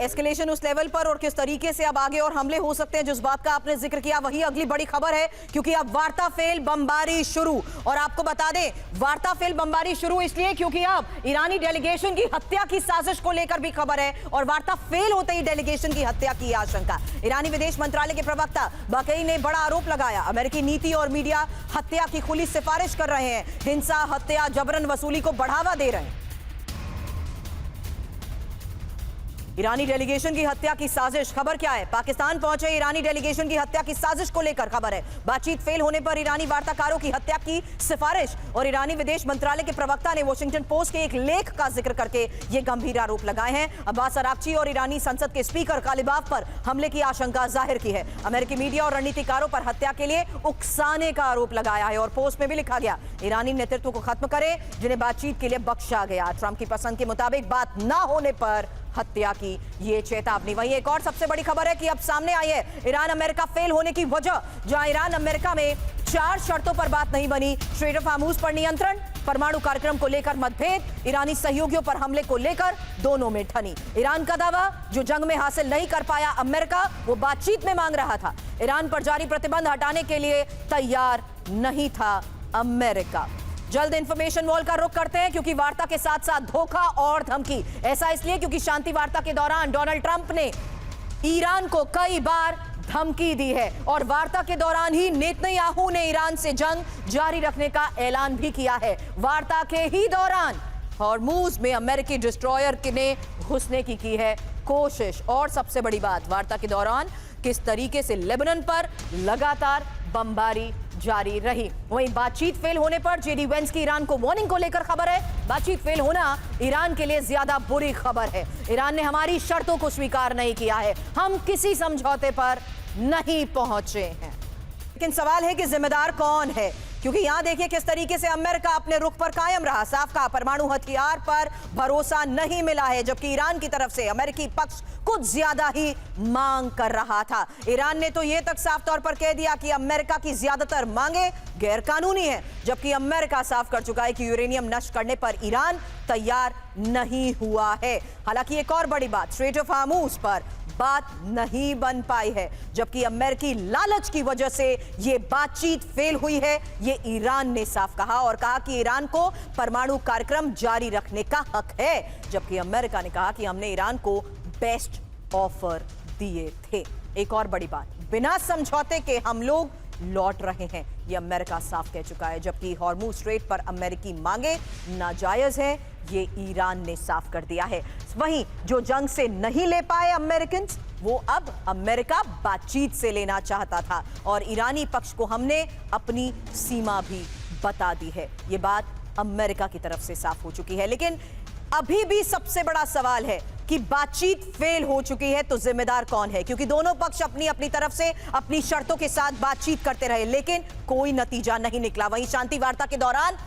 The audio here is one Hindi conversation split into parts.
एस्केलेशन उस लेवल पर और किस तरीके से अब आगे और हमले हो सकते हैं, जिस बात का आपने जिक्र किया, वही अगली बड़ी खबर है, क्योंकि अब वार्ता फेल बमबारी शुरू। और आपको बता दें, वार्ता फेल बमबारी शुरू इसलिए क्योंकि अब ईरानी डेलीगेशन की हत्या की साजिश को लेकर भी खबर है और वार्ता फेल होते ही डेलीगेशन की हत्या की आशंका। ईरानी विदेश मंत्रालय के प्रवक्ता बाकई ने बड़ा आरोप लगाया, अमेरिकी नीति और मीडिया हत्या की खुली सिफारिश कर रहे हैं, हिंसा, हत्या, जबरन वसूली को बढ़ावा दे रहे हैं। ईरानी डेलीगेशन की हत्या की साजिश, खबर क्या है? पाकिस्तान पहुंचे ईरानी डेलीगेशन की हत्या की साजिश को लेकर खबर है। बातचीत फेल होने पर ईरानी वार्ताकारों की हत्या की सिफारिश और ईरानी विदेश मंत्रालय के प्रवक्ता ने वॉशिंगटन पोस्ट के एक लेख का जिक्र करके ये गंभीर आरोप लगाए हैं। अब्बास अरागची और ईरानी संसद के स्पीकर कालिबाफ पर हमले की आशंका जाहिर की है। अमेरिकी मीडिया और रणनीतिकारों पर हत्या के लिए उकसाने का आरोप लगाया है और पोस्ट में भी लिखा गया, ईरानी नेतृत्व को खत्म करे जिन्हें बातचीत के लिए बख्शा गया। ट्रंप की पसंद के मुताबिक बात न होने पर हत्या की ये चेतावनी। वहीं एक और सबसे बड़ी खबर है कि अब सामने आई है ईरान अमेरिका फेल होने की वजह, जहां ईरान अमेरिका में 4 शर्तों पर बात नहीं बनी। स्ट्रेट ऑफ हार्मूज पर नियंत्रण, परमाणु कार्यक्रम को लेकर मतभेद, ईरानी सहयोगियों पर हमले को लेकर दोनों में ठनी। ईरान का दावा, जो जंग में हासिल नहीं कर पाया अमेरिका, वो बातचीत में मांग रहा था। ईरान पर जारी प्रतिबंध हटाने के लिए तैयार नहीं था अमेरिका। जल्द इंफॉर्मेशन वॉल का रुख करते हैं, क्योंकि वार्ता के साथ साथ धोखा और धमकी। ऐसा इसलिए क्योंकि शांति वार्ता के दौरान डोनाल्ड ट्रंप ने ईरान को कई बार धमकी दी है और वार्ता के दौरान ही नेतन्याहू ने ईरान से जंग जारी रखने का ऐलान भी किया है। वार्ता के ही दौरान हॉर्मूज में अमेरिकी डिस्ट्रॉयर ने घुसने की है कोशिश। और सबसे बड़ी बात, वार्ता के दौरान किस तरीके से लेबनान पर लगातार बमबारी जारी रही। वहीं बातचीत फेल होने पर जेडी वेंस की ईरान को वार्निंग को लेकर खबर है। बातचीत फेल होना ईरान के लिए ज्यादा बुरी खबर है। ईरान ने हमारी शर्तों को स्वीकार नहीं किया है, हम किसी समझौते पर नहीं पहुंचे हैं। लेकिन सवाल है कि जिम्मेदार कौन है, क्योंकि यहां देखिए किस तरीके से अमेरिका अपने रुख पर कायम रहा। साफ कहा, परमाणु हथियार पर भरोसा नहीं मिला है, जबकि ईरान की तरफ से अमेरिकी पक्ष कुछ ज्यादा ही मांग कर रहा था। ईरान ने तो यह तक साफ तौर पर कह दिया कि अमेरिका की ज्यादातर मांगे गैरकानूनी है, जबकि अमेरिका साफ कर चुका है कि यूरेनियम नष्ट करने पर ईरान तैयार नहीं हुआ है। हालांकि एक और बड़ी बात, स्ट्रेट ऑफ हार्मूज पर बात नहीं बन पाई है, जबकि अमेरिकी लालच की वजह से यह बातचीत फेल हुई है, ये ईरान ने साफ कहा और कहा कि ईरान को परमाणु कार्यक्रम जारी रखने का हक है, जबकि अमेरिका ने कहा कि हमने ईरान को बेस्ट ऑफर दिए थे। एक और बड़ी बात, बिना समझौते के हम लोग लौट रहे हैं, ये अमेरिका साफ कह चुका है, जबकि हॉर्मूज स्ट्रेट पर अमेरिकी मांगे नाजायज है, ये ईरान ने साफ कर दिया है। वहीं जो जंग से नहीं ले पाए अमेरिकन, वो अब अमेरिका बातचीत से लेना चाहता था और ईरानी पक्ष को हमने अपनी सीमा भी बता दी है। ये बात अमेरिका की तरफ से साफ हो चुकी है। लेकिन अभी भी सबसे बड़ा सवाल है कि बातचीत फेल हो चुकी है तो जिम्मेदार कौन है, क्योंकि दोनों पक्ष अपनी अपनी तरफ से अपनी शर्तों के साथ बातचीत करते रहे, लेकिन कोई नतीजा नहीं निकला। वहीं शांति वार्ता के दौरान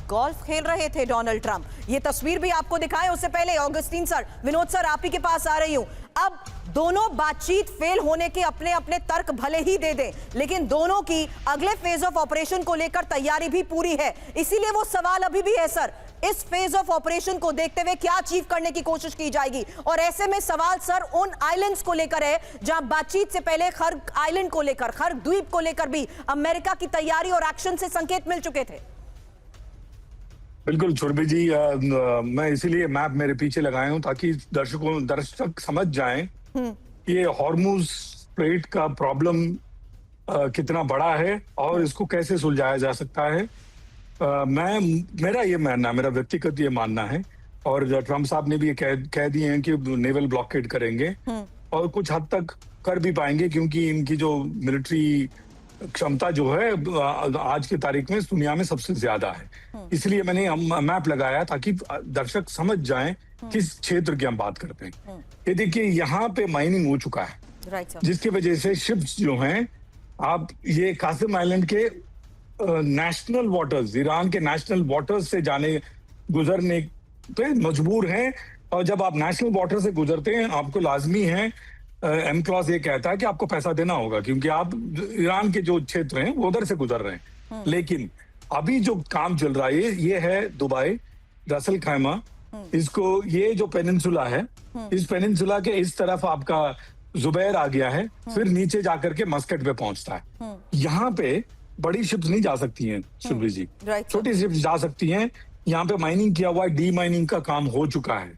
गोल्फ खेल रहे थे डोनाल्ड ट्रंप। ये तस्वीर भी आपको दिखाएं उससे पहले ऑगस्टीन सर, विनोद सर, आप ही के पास आ रही हूं। अब दोनों बातचीत फेल होने के अपने अपने तर्क भले ही दे दें, लेकिन दोनों की अगले फेज ऑफ ऑपरेशन को लेकर तैयारी भी पूरी है। इसीलिए वो सवाल अभी भी है सर, इस फेज ऑफ ऑपरेशन को देखते हुए क्या अचीव करने की कोशिश की जाएगी। और ऐसे में सवाल सर उन आइलैंड्स को लेकर है जहां बातचीत से पहले खर्ग आइलैंड को लेकर, खर्ग द्वीप को लेकर भी अमेरिका की तैयारी और एक्शन से संकेत मिल चुके थे। बिल्कुल छुरबी जी, मैं इसीलिए मैप मेरे पीछे लगाया हूं ताकि दर्शक समझ जाएं कि ये हॉर्मूज स्ट्रेट का प्रॉब्लम कितना बड़ा है और इसको कैसे सुलझाया जा सकता है। मेरा ये मानना, मेरा व्यक्तिगत ये मानना है, और ट्रंप साहब ने भी ये कह दिए हैं कि नेवल ब्लॉकेड करेंगे और कुछ हद तक कर भी पाएंगे, क्योंकि इनकी जो मिलिट्री क्षमता जो है आज की तारीख में दुनिया में सबसे ज्यादा है। इसलिए मैंने मैप लगाया ताकि दर्शक समझ जाएं किस क्षेत्र की हम बात करते हैं। ये देखिए, यहाँ पे माइनिंग हो चुका है, जिसकी वजह से शिप्स जो हैं, आप ये कासिम आइलैंड के नेशनल वाटर्स, ईरान के नेशनल वाटर्स से गुजरने पे मजबूर हैं। और जब आप नेशनल वाटर से गुजरते हैं, आपको लाजमी है, एम क्लॉज ये कहता है कि आपको पैसा देना होगा, क्योंकि आप ईरान के जो क्षेत्र हैं वो उधर से गुजर रहे हैं। लेकिन अभी जो काम चल रहा है ये है दुबई, रसल खैमा इसको, ये जो पेनिनसुला है, इस पेनिनसुला के इस तरफ आपका जुबैर आ गया है, फिर नीचे जाकर के मस्कट पे पहुंचता है। यहाँ पे बड़ी शिप्स नहीं जा सकती हैं सुरभि जी, Right, sir. छोटी शिप्स जा सकती हैं। यहाँ पे माइनिंग किया हुआ है, डी माइनिंग का काम हो चुका है।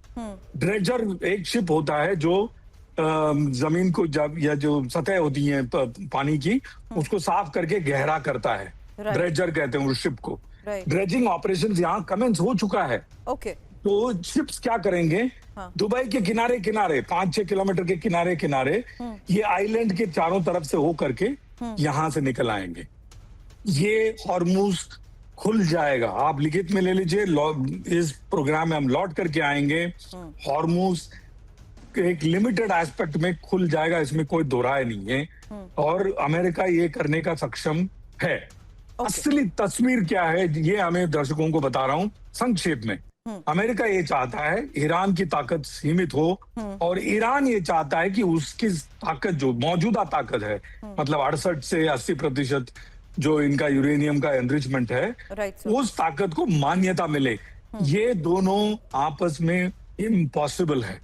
ड्रेजर एक शिप होता है जो जमीन को जब, या जो सतह होती है पानी की, उसको साफ करके गहरा करता है। Right. ड्रेजर कहते हैं उस शिप को। Right. ड्रेजिंग ऑपरेशंस यहाँ कमेंस हो चुका है। ओके तो शिप्स क्या करेंगे, हाँ। दुबई के किनारे किनारे 5-6 किलोमीटर के किनारे किनारे ये आइलैंड के चारों तरफ से हो करके यहां से निकल आएंगे। ये हॉर्मूज खुल जाएगा, आप लिखित में ले लीजिए। इस प्रोग्राम में हम लौट करके आएंगे। हॉर्मूज एक लिमिटेड एस्पेक्ट में खुल जाएगा, इसमें कोई दो राय नहीं है, और अमेरिका ये करने का सक्षम है। असली तस्वीर क्या है ये हमें दर्शकों को बता रहा हूं संक्षेप में। अमेरिका ये चाहता है ईरान की ताकत सीमित हो, और ईरान ये चाहता है कि उसकी ताकत, जो मौजूदा ताकत है, मतलब 68 से 80% जो इनका यूरेनियम का एनरिचमेंट है, Right, sir. उस ताकत को मान्यता मिले। ये दोनों आपस में इम्पॉसिबल है।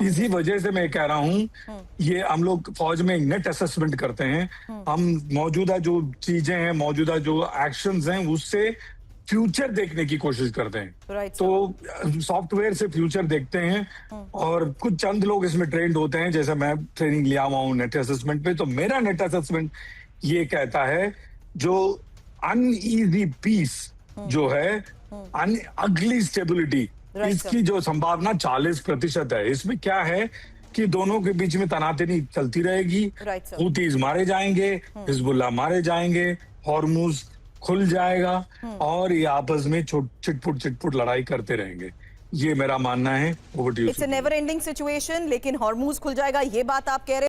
इसी वजह से मैं कह रहा हूं, ये हम लोग फौज में नेट असेसमेंट करते हैं। हम मौजूदा जो चीजें हैं, मौजूदा जो एक्शंस हैं, उससे फ्यूचर देखने की कोशिश करते हैं। Right, तो सॉफ्टवेयर से फ्यूचर देखते हैं, और कुछ चंद लोग इसमें ट्रेंड होते हैं, जैसे मैं ट्रेनिंग लिया हुआ हूँ नेट असेसमेंट पे। तो मेरा नेट असेसमेंट ये कहता है, जो अनईजी पीस जो है, अगली स्टेबिलिटी, Right, इसकी जो संभावना 40% है। इसमें क्या है कि दोनों के बीच में तनातनी चलती रहेगी। Right, sir. हूतीज मारे जाएंगे, हिजबुल्लाह मारे जाएंगे, हॉर्मूज खुल जाएगा, और ये आपस में चिटपुट लड़ाई करते रहेंगे। ये मेरा मानना है। Over to you. It's a never ending situation, लेकिन हॉर्मूज खुल जाएगा, ये बात आप कह रहे हैं।